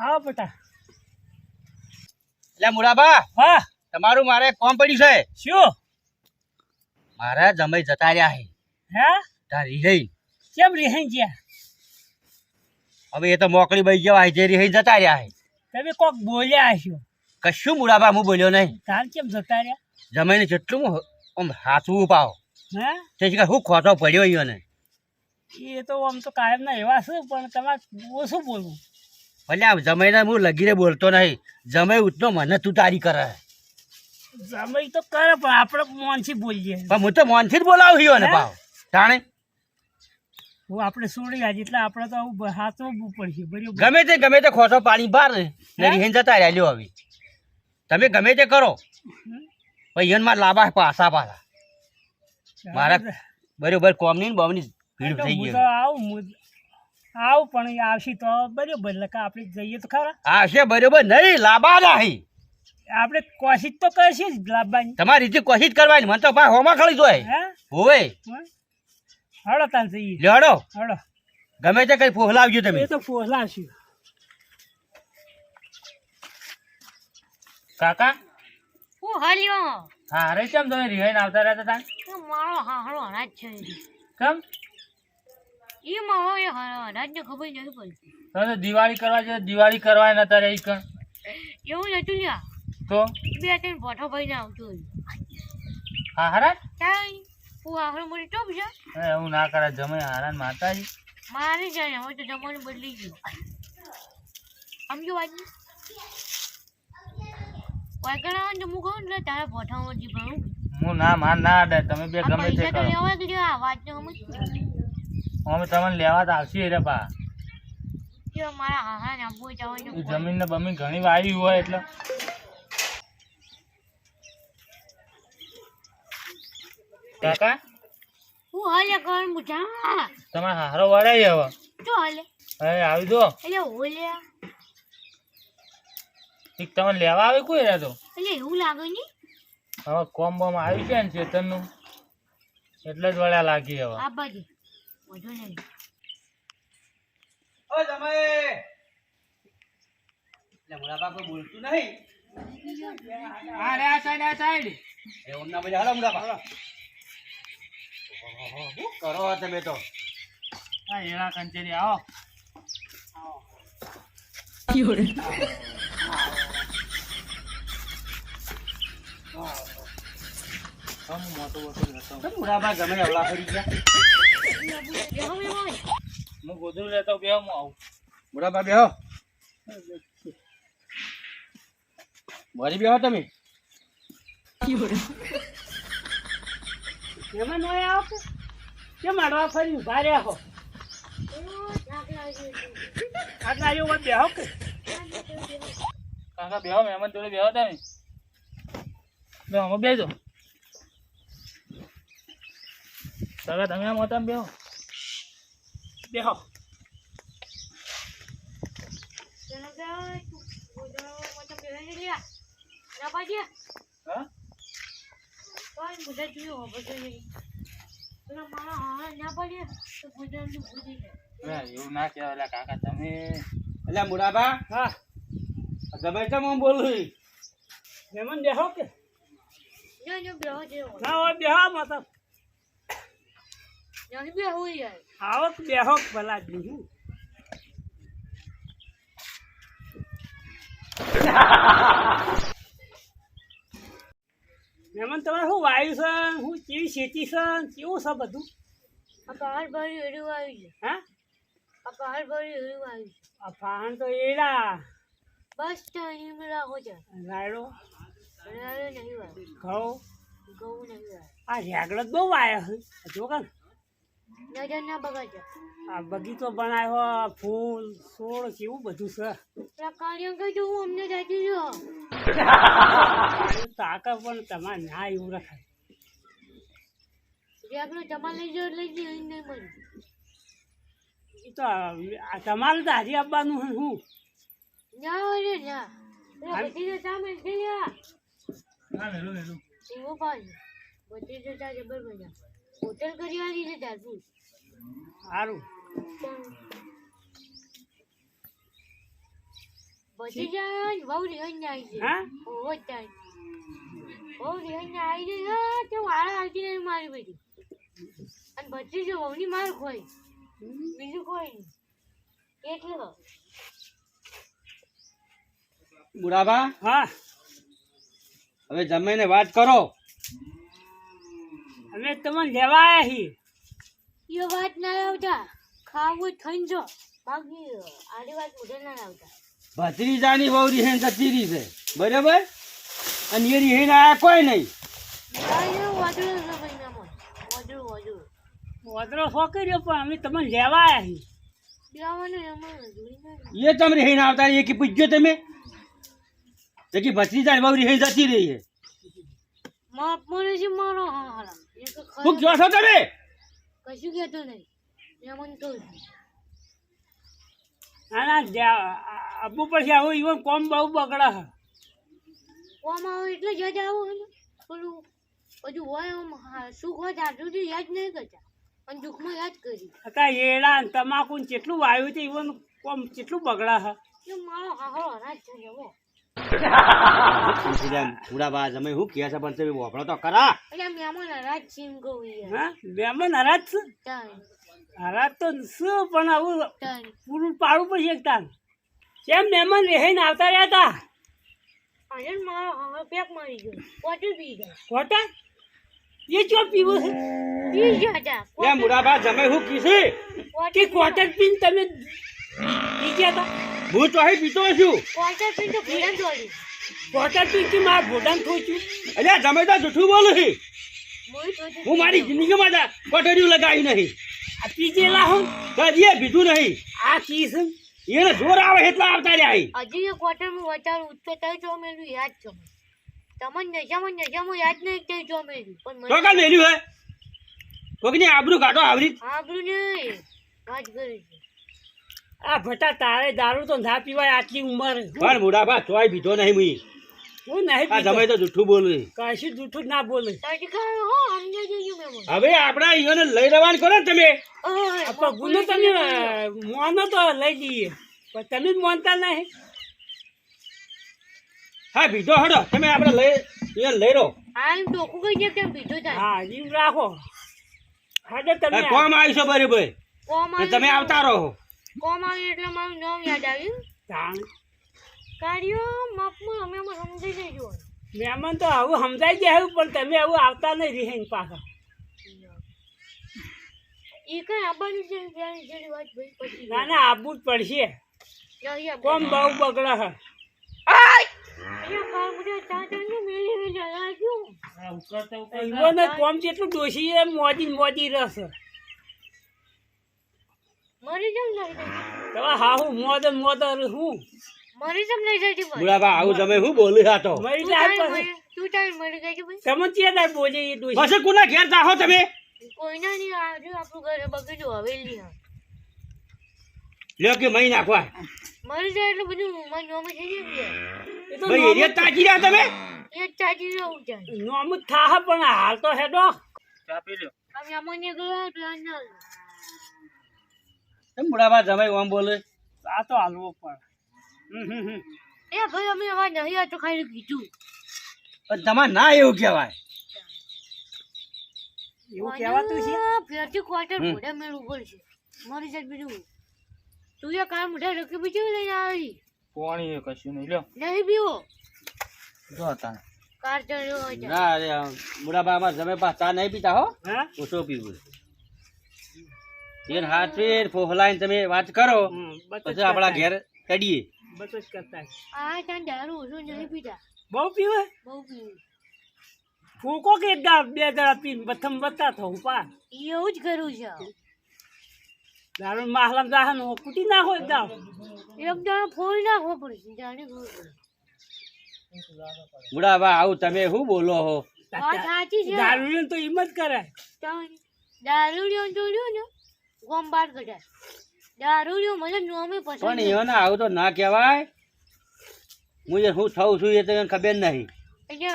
આવો બેટા. એટલે મુરાબા, હા તમારું મારે કોમ પડ્યું છે. શું મારા જમાઈ જતા રહ્યા છે. હે તારી રહી કેમ રિહાઈ ગયા? હવે એ તો મોકળી બઈ જવા જે રહી જતા રહ્યા છે. તમે કોક બોલ્યા હશો. કશું મુરાબા હું બોલ્યો નહીં. તાર કેમ જતા રહ્યા? જમાઈને જેટલું આમ હાથવું પાવ હે તે હું ખોટો પડ્યો યો ને. એ તો આમ તો કાયમના એવા છે પણ તમારે ઓછું બોલવું. ભલે આ જમાઈને હું લગીને બોલતો નહીં. જમાઈ ઉઠનો મને તું તારી કરે. જમાઈ તો કરે પણ આપણે મોનથી બોલીએ. પણ હું તો મોનથી જ બોલાવું યો ને પાવ જાણે. હું આપણે છોડી આજે એટલે આપણે તો આવું હાથમાં પડશે બરાબર. ગમે તે ખોટો પાણી બહાર ને રીહેન જતા રહ્યા લ્યો. હવે તમે ગમે તે કરો પછી એન માં લાભા પાછા પાછા મારા બરોબર કોમની બોમની ભીડ થઈ ગઈ. આવું પણ એ આવશે તો બરોબર એટલે કે આપણે જઈએ તો ખરા. આવશે બરોબર નહીં લાભા નહીં. આપણે કોશિશ તો કરશી જ લાવવાની. તમારી રીતે કોશિશ કરવાની. મને તો ભાઈ હોમાં ખળી જોય હોવે. હળો તાન જઈએ. લેડો હળો ગમે તે કઈ ફોહલાવજો તમે. એ તો ફોહલાવશું. કાકા હું હલ્યો હા અરે કેમ તમે રિહાઈને આવતા રહેતા તા? મારો હાહરો હરાજ છે. કેમ એ મારો એ હરાજને ખબર નથી પડતી. તમે દિવાળી કરવા છે દિવાળી કરવા નતા રહી કણ એવું નતું લ્યા. તો 2-3 ફોટો ભાઈને આવતું હા હરા ત્યાં હું હાહરો મને ટોપ છે. એવું ના કરે જમે હારાન માતાજી મારે જાય હવે તો જમવાનું બદલી ગયું. સમજો વાત વાગણા ને હું કહું એટલે તારા ફોટામાં જી ભણું હું ના માર ના અડે. તમે બે ગમે તે પૈસા તો કરો. લેવા ગયો આ વાત તો અમે તમને લેવા તો આવશે રે પા. કે મારા હાહાને આપવું જવાનું જમીન ને બમીન ઘણી વાવી હોય એટલે કાકા હું હાલે કર મુઠા તમારે હારો વળાય હવે જો હાલે હવે આવી દો. એટલે ઓલ્યા એક તમને લેવા આવે કોઈ રે તો એટલે એવું લાગે ને હવે કોમ બોમ આવી છે ને ચેતનનું એટલે જ વળ્યા લાગી હવે. આ બાજુ વધુ નહીં. ઓ જમાઈ લે મુરાબા કોઈ બોલતું નહીં. આ રે આ સાઈડ એ ઓમના બજા હાલો મુરાબા. શું કરો તમે તો? આ એળા કંચેરી આવો મુરાબા ગમે એવડા ફરી ગયા. હું ગોદરું લેતો બેહો હું આવું. મુરાબા બેહો મારી બેહો તમે. એમાં નો આવો કે કેમ આડવા ફરી ઉભા રહ્યા હો? આટલા આવ્યો વાત બેહો કે કાકા બેહો મહેમાન જોડે બેહો તમે. બેહો અમે બેજો કાકા તમે આમ હતા બેહો બેહો. હા એવું ના કહેવાય કાકા તમે. એટલે મુરાબા હા જમાઈ કેમ આમ બોલું? મહેમાન બેહો કે ના હોય બેહો માતા આવો કે બેહો ભલા જ નહીં. મહેમાન તમારે શું વાયુ છે હું કેવી શેતી છે કેવું છે બધું? હા આ ફાહણ તો એડા બસ તો અહીં રાખો છે. રાયડો નહીં વાય ઘઉં ઘઉં નહીં વાય આ રેગડો જ બહુ વાયા છે જો કે નજર ના બગાડજો. આ બગીચો બનાવ્યો ફૂલ છોડ કેવું બધું છે. કાર્ય કઈ હું અમને જાતી જો તાકા પણ તમારે ના એવું રખાય. આપણું તમારે લઈ જાઓ લઈ જઈએ અહીં નહીં મળ્યું. એ તો તમારે તો હાજી આપવાનું હોય હું ના હોય ના બધી સામે થઈ ગયા એવો પાછું બધી જતા જબર મજા હોટેલ કરી આવી છે ત્યારથી સારું પછી જાય બહુ રિહાઈ આવી છે હા ઓહો જાય બહુ રિહાઈ આવી જાય તો વાળા આવતી નહીં મારી બધી અને બધી જો બહુની માર ખોઈ બીજું કોઈ નહીં એટલે બુડાબા હા હવે જમીને વાત કરો. અમે તમને લેવા આવ્યા છીએ એ વાત ના આવતા ખાવું થઈ જો બાકી આડી વાત ઉડે ના આવતા ભત્રીજાની વહુ રીહેન જતી રહી છે બરાબર અને એ રીહેન આયા કોઈ નહીં. વાદળું છે ભાઈ મેમન વાદળું વાદળું વધરો શો કર્યો પણ અમે તમને લેવા આવ્યા છીએ દેવાનું એમાં જોઈ એ તમે રીહેન આવતા એ કે પૂછજો તમે કે ભત્રીજાની વહુ રીહેન જતી રહી છે. માપ મને છે મારો હા હાલા એ તો શું કહો છો તમે? કશું કહેતો નહીં મેમન કહું છું ના ના આપવું પડશે આવું ઈવન કોમ બહુ બગડે છે કોમ આવે એટલે જ આવું ને પેલું બધું હોય આમ સુખ હોય આટલું યાદ નહીં કરતા અને દુઃખમાં યાદ કરી અત્યારે એડા ને તમાકુ ને કેટલું વાવ્યું છે ઈવન કોમ કેટલું બગડે છે એ મારો હાહો અનાજ છે એવો બુડાબા તમે શું કહે છે પણ તમે વાપરો તો ખરા. એટલે મેમન અનાજ છે એમ કહું યાર હા બેમન હરાજ છે તાણ હરાજ તો શું પણ આવું તાણ પૂરું પાડવું પડશે એક તાન કેમ મહેમાન રહીને આવતા રહ્યા હતા અને મારો હાહો પેક મારી ગયો પોતે પી ગયા ખોટા એ ચો પીવો છે પી ગયા હતા એ બુડાબા તમે શું કીધી કે ક્વાર્ટર પીને તમે પી ગયા હતા હું તો અહીં પીતો છું. પોતે પી તો ભીડા દોડી ક્વાર્ટર પીન કે મારા ભોડાને થોચ્યું અલ્યા તમે તો જૂઠું બોલું છું. મોઈ હું મારી જિંદગીમાં કોટડીયું લગાવી નહીં આ પીજેલા હું કદીએ પીધું નહીં. આ કીસ એને જોર આવે એટલા આવતા રહ્યા અહીં. હજી એક ક્વાર્ટરમાં વધારે ઉઠતો તો જો મેલું યાદ છે તમને નશામાં યાદ નહીં તે જો મેલું પણ તો કાલ મેલ્યું હે કોકની આબરૂ કાઢો આવરી. સાંભળ્યું નહીં વાત કરી છે આ ભટા તારે દારૂ તો ના પીવાય આટલી ઉંમર પણ બુડાબા તોય પીધો નહીં મુઈ. હું નહીં આ તમે પીતો. તો જૂઠું બોલું. કશું જૂઠું ના બોલે તડકા હો અમને જોયું મેમન હવે આપડા ઈયોને લઈ રવાન કરો ને તમે. આપણે ગુનો તમે મોનો તો લઈ જઈએ પણ તમે જ માનતા નહીં હા પીધો હડો તમે આપણે લઈ ઈયોને લઈ રહો. આ એમ ટોકું કઈ છે કેમ પીધો થાય હા જીવ રાખો હાડે તમે કોમ આવીશો બરાબર કોમ ને તમે આવતા રહો. કોમ આવ્યું એટલે મારું નામ યાદ આવ્યું તાણ કાર્યો માપમાં અમે સમજાઈ નહીં જોવાનું મહેમાન તો આવું સમજાઈ જાય પણ તમે આવું આવતા નહીં રીહેન પાછા એ કઈ આવવાની છે ત્યારે જેની વાત ભાઈ પછી ના ના આવવું જ પડશે નહીં કોમ બહુ બગડે છે અહીંયા કામ બધા ચાચાને મેળવી જલાવ્યું ઈવોને કોમ જેટલું ડોસી એ મોજી રસ મરી જમ નહીં તમે હા હું મોદ હું મરી જમ નહીં જતી ભાઈ બુડાબા આવું તમે શું બોલું આ તો મરી જાય પછી તું તારી મરી ગઈ છે ભાઈ તમે ચેદાર બોલે એ ડોસી પછી કોના ઘેર જાહો તમે કોઈના નહીં આજુ આપણું ઘરે બગડ્યું હવેલી હા લ્યો કે મહી નાખવા મરી જાય એટલે બધું મારી નોમે થઈ જાય એ તો ભાઈ એરિયા તાકી રહ્યા તમે. એ ચાચી રહું જાય નોમ જ થાહ પણ હાલ તો હેડો અમે અમને ગયા પ્લાન ના કેમ બુડાબા જમાઈ ઓમ બોલે. આ તો હાલવો પડે એ ભાઈ અમે અવાજ નહીં આ તો ખાઈ કીધું પણ તમારે ના એવું કહેવાય. એવું કહેવાતું છે ફેરથી ક્વાર્ટર મોઢા મેળવું પડશે મારી જાય બીજું તું એ કામ મોઢા રખી બીજું લઈને આવી પાણી કશું નહીં લ્યો નહીં પીવો જો હતા કાર ચડ્યો હોય ના અરે બુડાબા અમાર જમે પા ચા નહીં પીતા હો હા ઓછો પીવું. તેન હાથે ફોફલાઈને તમે વાત કરો પછી આપણા ઘેર કડીએ. બસ જ કરતા આ ત્યાં દારૂ ઓછો નહીં પીતા બહુ પીવે બહુ પીવું ફૂકો કે એક બે દડા પીને પ્રથમ બતા થવું પા એવું જ કરું છે દારૂ માહલામ જાહન કૂટી નાખો એકદમ એક દાડો ફોડી નાખવો પડશે જાણે બુડાબા આવું તમે શું બોલો હો. વાત સાચી છે દારૂ તો એમ જ કરે દારૂ જોડ્યું ને ગોમ બાર કઢાય દારૂ મને નોમે પણ પસંદ એને આવું તો ના કહેવાય. હું હું થઉં છું એ તો એને ખબર નહીં. એટલે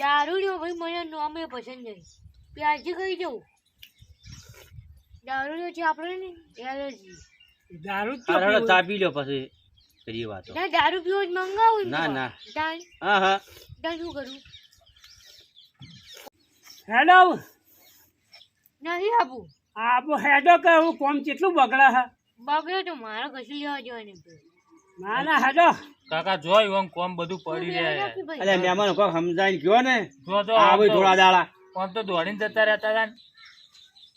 દારૂ ભાઈ મને નોમે પસંદ નહીં પ્યાજી કહી જવું દારૂ છે આપણે ને એલર્જી દારૂ જ હાલો તો ચા પી લ્યો પછી કરી વાતો ના દારૂ પીવો જ મંગાવું ને ના, તો. ના. તાન હા તાન શું કરું હેડો નહીં આપું આપો હેડો કે હું કોમ કેટલું બગડે હે બગડે તો મારે કશું લેવા જવાની ના ના હેડો કાકા જોય ઓમ કોમ બધું પડી રહ્યા એટલે મહેમાનો કોક સમજાઈને ગયો ને જો આવે થોડા દાડા આમ તો દોડીને જતા રહેતા હતા ને.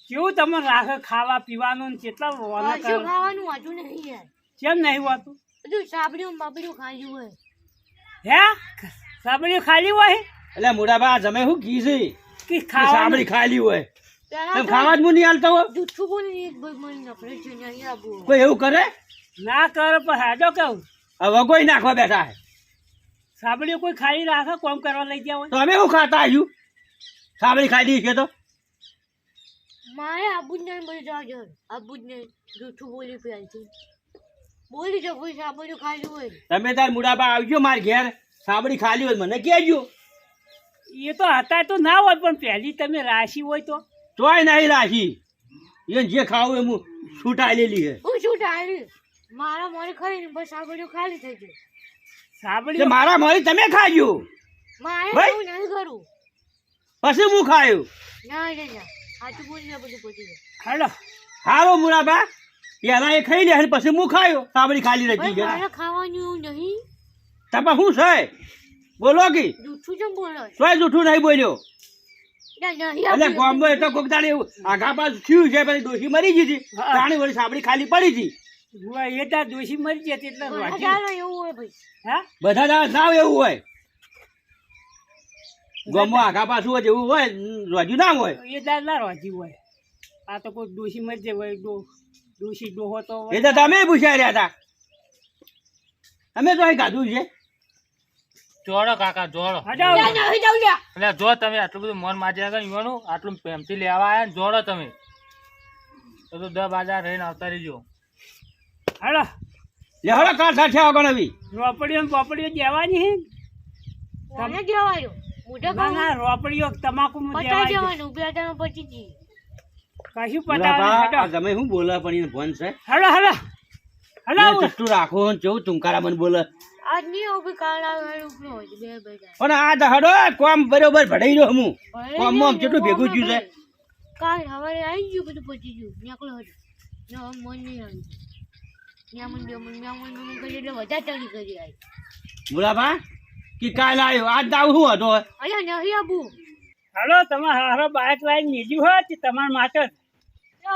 કેવું તમે રાખે ખાવા પીવાનું ને કેટલા વાના કશું કરો ખાવાનું વાંચું નહીં યાર કેમ નહીં હોતું બધું સાબડીઓ બાબડીઓ ખાઈ હોય હે સાબડી ખાલી હોય એટલે મોટાબા જમે શું કીધી કે સાંભળી ખાવા ખાલી હોય પેલા એમ ખાવા જ હું નહીં હાલતો હોય જૂઠું બોલી એક ભાઈ મને નફરત છે નહીં આપવું કોઈ એવું કરે ના કરો પણ હેડો કેવું હવે કોઈ નાખવા બેઠા હે સાબડીઓ કોઈ ખાલી રાખે કોમ કરવા લઈ ગયા હોય તો અમે શું ખાતા આવ્યું સાંભળી ખાઈ છે તો મારે આબુ જ નહીં બધું જાવ જર આબુ જ નહીં જૂઠું બોલી પહેલથી બોલી જો કોઈ સાબડીઓ ખાઈ હોય તમે તાર મુડાબા આવજો માર ઘેર સાંભળી ખાલી હોય મને કહેજો એ તો હતા તો ના હોય પણ પહેલી તમે રાશી હોય તો તોય નહીં રાખી એને જે ખાવું એ હું છૂટાઈ લેલી હે હું શું ટાળી મારા મોરે ખાઈને બસ સાબડીઓ ખાલી થઈ ગઈ સાબડી તે મારા મારી તમે ખાજો મારે ભાઈ? એવું નહીં કરું પછી હું ખાયું ના ના ના સાચું બોલી બધું પતી જાય હેડો હારો મુડાબા પેલા એ ખાઈ લે અને પછી હું ખાયો સાંભળી ખાલી રહી ભાઈ ગઈ મારે ખાવાનું એવું નહીં તમે શું છે બોલો કે જૂઠું જેમ બોલો તોય જૂઠું નહીં બોલ્યો ના નહીં એટલે આપું. ગામમાં એ તો કોક દાડે એવું આઘા પાછું થયું છે પછી ડોશી મરી ગઈ હતી હા. તાણી વળી સાંભળી ખાલી પડી હતી એ તાર દોશી મરી જતી એટલે બધા વાંચી ચાલો એવું હોય ભાઈ હા બધા દાડા સાવ એવું હોય ગામમાં આઘા પાછું હોય એવું હોય રોજુ ના હોય એ દાર ના રોજી હોય આ તો કોઈ દોશી મરી જાય હોય દોશી ડોહો તો એ તો તમે પૂછ્યા રહ્યા હતા અમે તો અહીં ગાધું છે જોડો કાકા જોડો હેડો ના, નહીં જાઉં લ્યા. એટલે જો તમે આટલું બધું મન માજ્યા આગળ યુવાનું આટલું પ્રેમથી લેવા આવ્યા ને જોડો તમે તો 10 બાજા રહીને આવતા રહીજો. હેડો લે હળો કાલ સાથે આગળ આવી રોપડીઓ ને પોપડીઓ દેવાની હે કોને દેવાયો મોઢે ના ના રોપડીઓ તમાકુ માં પતાઈ દેવાની જવાનું બે ત્રણ પછી જી કશું મુડાબા, પતાવવાનું આ ગમે શું બોલે પણ એને ભણ છે હેડો હેડો હેડો એને ચટ્ટું રાખો ને કેવું તુંકારા મને બોલે આજ નહીં આવું ભાઈ કાલ આવે ઉપલો હોય બે બધા પણ આ તો હડો કોમ બરોબર ભડાઈ રહ્યો હું કોમમાં કેટલું ભેગું થયું છે કાલ સવારે આવી ગયું બધું પતી ગયું નીકળો હતો ના મન નહીં આવી ન્યામન કરી એટલે વધારે તરી કરી આવી મુલાબા કે કાલ આવ્યો આજ દાવ શું હતો અહીંયા નહીં આપું હેડો તમે હારો બાઇક લાઈન નીધું હોય તે તમારા માટે જ.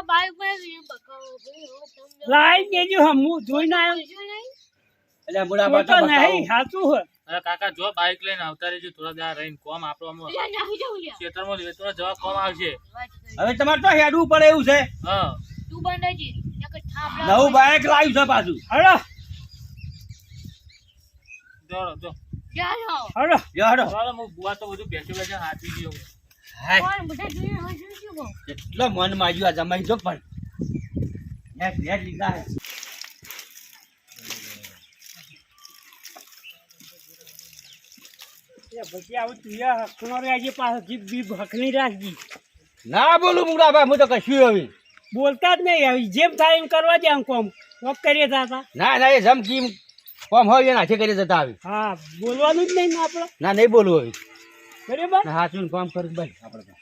બાઈક પર બકાવો ભાઈ હો તમને લાઈન નીધું હમ હું જોઈને આવ્યો પૂછ્યું નહીં એટલે મુલાબા તો નહીં સાચું હોય અરે કાકા જો બાઈક લઈને આવતા રહેજો થોડા દાડા રહીને કોમ આપણો આમાં લ્યા, નહીં જાઉં લ્યા. ખેતરમાં વેતરો જવા કોમ આવશે. વાત કરી. હવે તમારે તો હેડવું પડે એવું છે હા તું બંધાજી નકર થાપ નવું બાઇક લાવ્યું છે પાછું હેડો જોડો જો ચાલો હેડો લ્યો હેડો ચાલો હું બુઆ તો બધું બેઠે બેઠે હાથી ગયો. હાય, કોણ બધા જોઈએ હોય શું શું કહું? કેટલો મન માજ્યું આ જમાઈ જો પણ નેટ નેટ લીધા હે. એ પછી આવું તું હકનો રહેજે પાછો જીભ બીભ હકની રાખજી ના બોલું મુલાબા હું તો કશું હવે બોલતા જ નહીં હવે જેમ થાય એમ કરવા દે આમ કોમ કોક કરીએ તા ના ના એ જમકી કોમ હોય એના હાથે કરી જતા આવી હા બોલવાનું જ નહીં ને આપણે ના નહીં બોલવું હવે બરાબર ના હાથું કામ કરું ભાઈ આપણે તો.